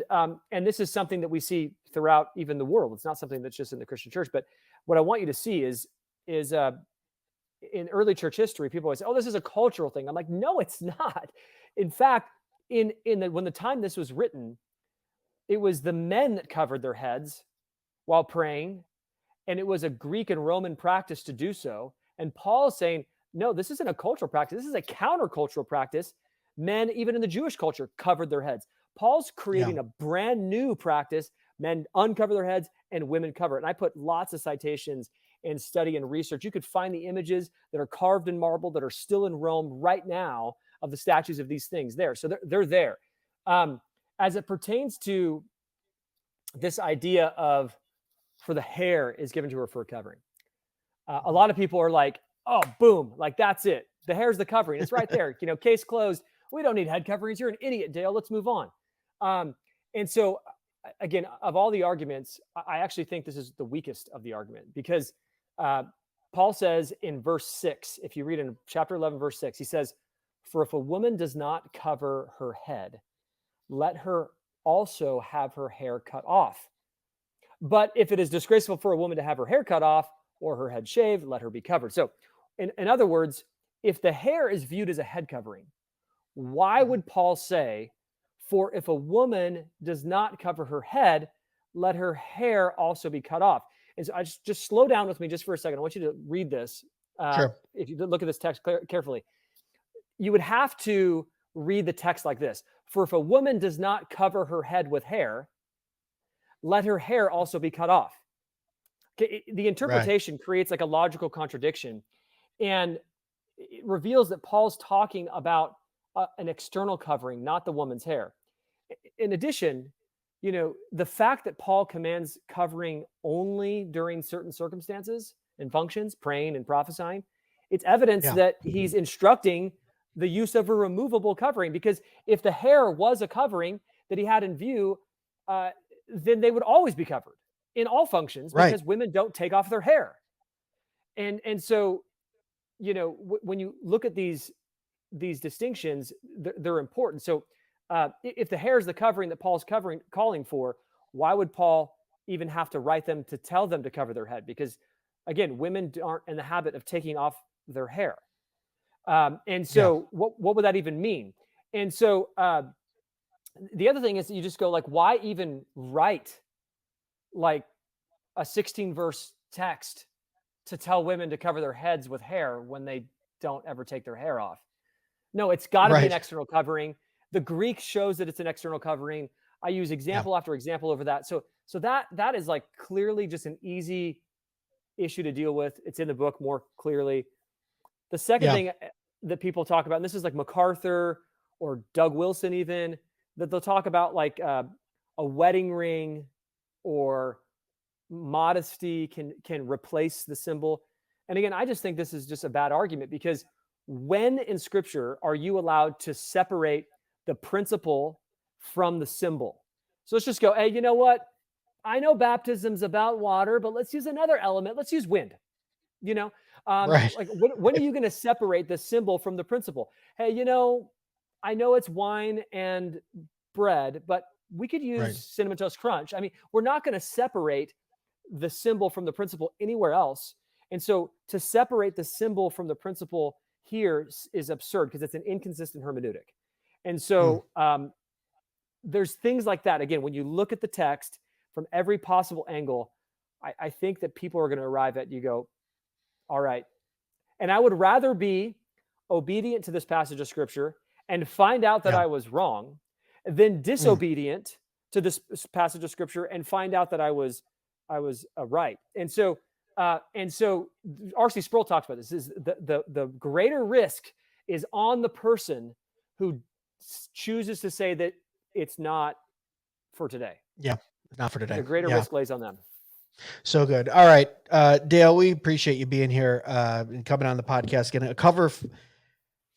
C: And this is something that we see throughout even the world. It's not something that's just in the Christian church. But what I want you to see is in early church history, people always say, "Oh, this is a cultural thing." I'm like, no, it's not. In fact, when the time this was written, it was the men that covered their heads while praying, and it was a Greek and Roman practice to do so. And Paul is saying, no, this isn't a cultural practice. This is a countercultural practice. Men, even in the Jewish culture, covered their heads. Paul's
A: Yeah.
C: creating a brand new practice. Men uncover their heads and women cover it. And I put lots of citations and study and research. You could find the images that are carved in marble that are still in Rome right now of the statues of these things there. So they're there. As it pertains to this idea of for the hair is given to her for a covering. A lot of people are like, oh, boom, like that's it. The hair's the covering. It's right there. Case closed. We don't need head coverings. You're an idiot, Dale. Let's move on. And so, again, of all the arguments, I actually think this is the weakest of the argument because Paul says in verse 6, if you read in chapter 11, verse 6, he says, for if a woman does not cover her head, let her also have her hair cut off. But if it is disgraceful for a woman to have her hair cut off or her head shaved, let her be covered. So, in other words, if the hair is viewed as a head covering, why would Paul say, for if a woman does not cover her head, let her hair also be cut off? And so I just slow down with me just for a second. I want you to read this.
A: Sure.
C: If you look at this text carefully, you would have to read the text like this. For if a woman does not cover her head with hair, let her hair also be cut off. The interpretation creates like a logical contradiction, and it reveals that Paul's talking about an external covering, not the woman's hair. In addition, the fact that Paul commands covering only during certain circumstances and functions, praying and prophesying, it's evidence that he's instructing the use of a removable covering, because if the hair was a covering that he had in view, then they would always be covered in all functions because women don't take off their hair. And so, when you look at these distinctions, they're important. So if the hair is the covering that Paul's calling for, why would Paul even have to write them to tell them to cover their head? Because again, women aren't in the habit of taking off their hair. And so what would that even mean? And so the other thing is that you just go like, why even write like a 16 verse text to tell women to cover their heads with hair when they don't ever take their hair off? No, it's got to be an external covering. The Greek shows that it's an external covering. I use example after example over that. So that is like clearly just an easy issue to deal with. It's in the book more clearly. The second thing that people talk about, and this is like MacArthur or Doug Wilson even, that they'll talk about like a wedding ring or modesty can replace the symbol. And again, I just think this is just a bad argument, because when in scripture are you allowed to separate the principle from the symbol? So let's just go, hey, you know what? I know baptism's about water, but let's use another element. Let's use wind. Like when are you going to separate the symbol from the principle? Hey, I know it's wine and bread, but we could use Cinnamon Toast Crunch. I mean, we're not going to separate the symbol from the principle anywhere else. And so to separate the symbol from the principle here is absurd, because it's an inconsistent hermeneutic. And so there's things like that. Again, when you look at the text from every possible angle, I think that people are going to arrive at, you go, all right. And I would rather be obedient to this passage of scripture and find out that I was wrong than disobedient to this passage of scripture and find out that I was right. And so R.C. Sproul talks about this. Is the greater risk is on the person who chooses to say that it's not for today.
A: Yeah, not for today.
C: The greater risk lays on them.
A: So good. All right, Dale, we appreciate you being here and coming on the podcast, getting a cover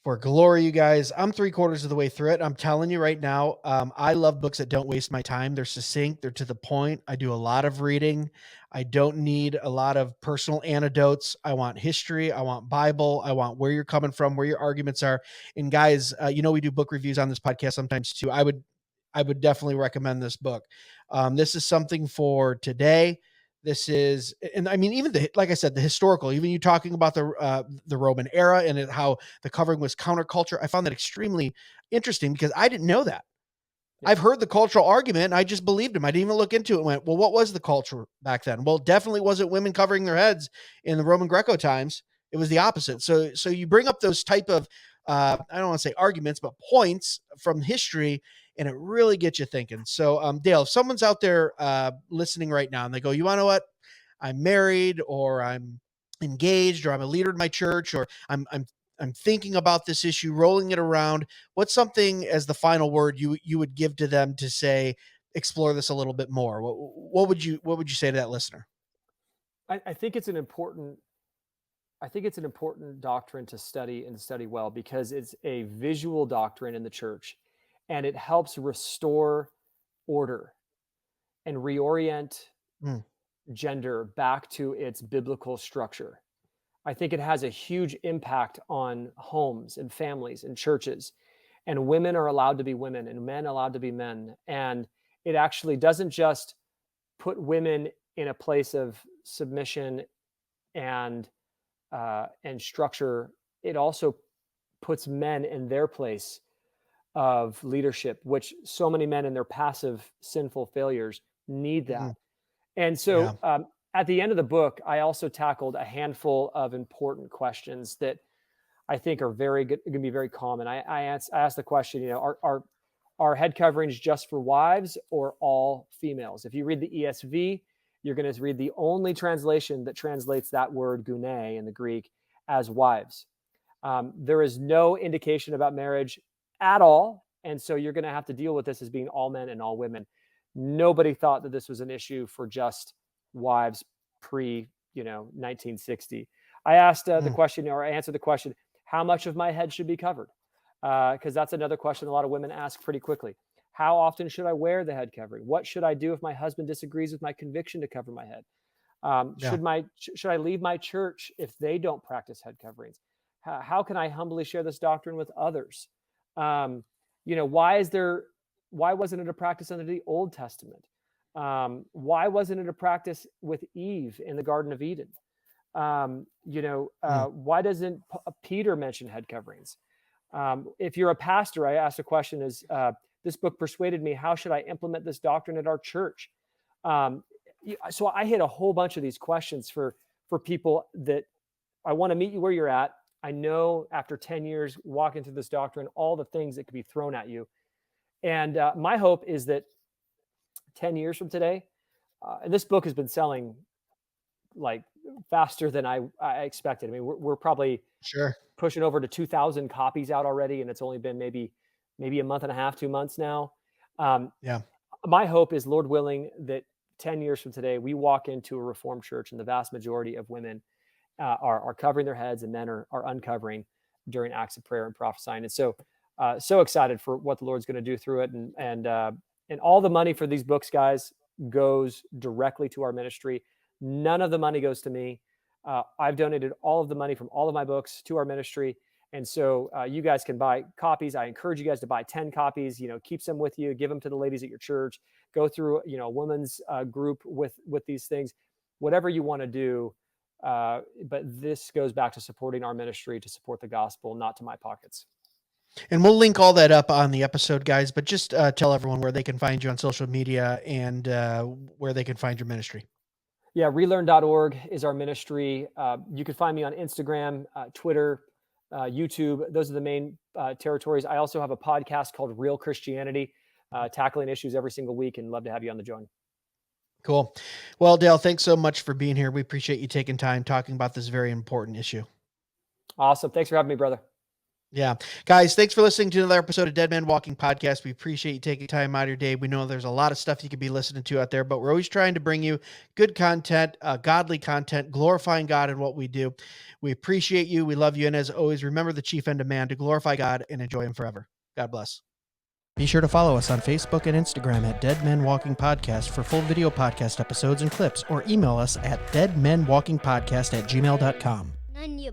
A: for glory, you guys. I'm 3/4 of the way through it. I'm telling you right now, I love books that don't waste my time. They're succinct. They're to the point. I do a lot of reading. I don't need a lot of personal anecdotes. I want history. I want Bible. I want where you're coming from, where your arguments are. And guys, we do book reviews on this podcast sometimes too. I would definitely recommend this book. This is something for today. This is, and I mean, even like I said, the historical, even you talking about the Roman era and how the covering was counterculture. I found that extremely interesting because I didn't know that. I've heard the cultural argument and I just believed him. I didn't even look into it and went, well, what was the culture back then? Well, definitely wasn't women covering their heads in the Roman Greco times. It was the opposite. So you bring up those type of, I don't want to say arguments, but points from history, and it really gets you thinking. So, Dale, if someone's out there listening right now and they go, you want to know what? I'm married, or I'm engaged, or I'm a leader in my church, or I'm thinking about this issue, rolling it around. What's something as the final word you would give to them to say, explore this a little bit more? What would you say to that listener?
C: I think it's an important doctrine to study and study well, because it's a visual doctrine in the church, and it helps restore order and reorient
A: Mm,
C: gender back to its biblical structure. I think it has a huge impact on homes and families and churches, and women are allowed to be women and men allowed to be men. And it actually doesn't just put women in a place of submission and structure. It also puts men in their place of leadership, which so many men in their passive sinful failures need
A: mhm.
C: that. And
A: Yeah.
C: so at the end of the book, I also tackled a handful of important questions that I think are very good, going to be very common. I asked the question, are head coverings just for wives or all females? If you read the ESV, you're going to read the only translation that translates that word gune in the Greek as wives. There is no indication about marriage at all. And so you're going to have to deal with this as being all men and all women. Nobody thought that this was an issue for just wives pre, 1960. I asked the
A: Mm,
C: question, or I answered the question, how much of my head should be covered? Because that's another question a lot of women ask pretty quickly. How often should I wear the head covering? What should I do if my husband disagrees with my conviction to cover my head?
A: yeah.
C: Should I leave my church if they don't practice head coverings? How can I humbly share this doctrine with others? Um, why wasn't it a practice under the Old Testament? Why wasn't it a practice with Eve in the Garden of Eden?
A: Mm,
C: Why doesn't Peter mention head coverings? If you're a pastor, I asked a question: Is this book persuaded me? How should I implement this doctrine at our church? Um, so I hit a whole bunch of these questions for people that I want to meet you where you're at. I know after 10 years walking through this doctrine, all the things that could be thrown at you. And my hope is that 10 years from today, and this book has been selling like faster than I expected. I mean, we're probably
A: sure.
C: pushing over to 2,000 copies out already, and it's only been maybe a month and a half, 2 months now. Um,
A: Yeah.
C: my hope is, Lord willing, that 10 years from today, we walk into a Reformed church and the vast majority of women are covering their heads, and men are uncovering during acts of prayer and prophesying. And so, so excited for what the Lord's going to do through it. And all the money for these books, guys, goes directly to our ministry. None of the money goes to me. I've donated all of the money from all of my books to our ministry. And so you guys can buy copies. I encourage you guys to buy 10 copies, keep some with you, give them to the ladies at your church, go through, a women's group with these things, whatever you want to do. But this goes back to supporting our ministry, to support the gospel, not to my pockets.
A: And we'll link all that up on the episode, guys, but just tell everyone where they can find you on social media, and where they can find your ministry.
C: Yeah, relearn.org is our ministry. You can find me on Instagram, Twitter, YouTube. Those are the main territories. I also have a podcast called Real Christianity, tackling issues every single week, and love to have you on the join.
A: Cool. Well, Dale, thanks so much for being here. We appreciate you taking time talking about this very important issue.
C: Awesome. Thanks for having me, brother.
A: Yeah. Guys, thanks for listening to another episode of Dead Man Walking Podcast. We appreciate you taking time out of your day. We know there's a lot of stuff you could be listening to out there, but we're always trying to bring you good content, godly content, glorifying God in what we do. We appreciate you. We love you. And as always, remember the chief end of man, to glorify God and enjoy him forever. God bless. Be sure to follow us on Facebook and Instagram at Dead Men Walking Podcast for full video podcast episodes and clips, or email us at deadmenwalkingpodcast@gmail.com.
B: None you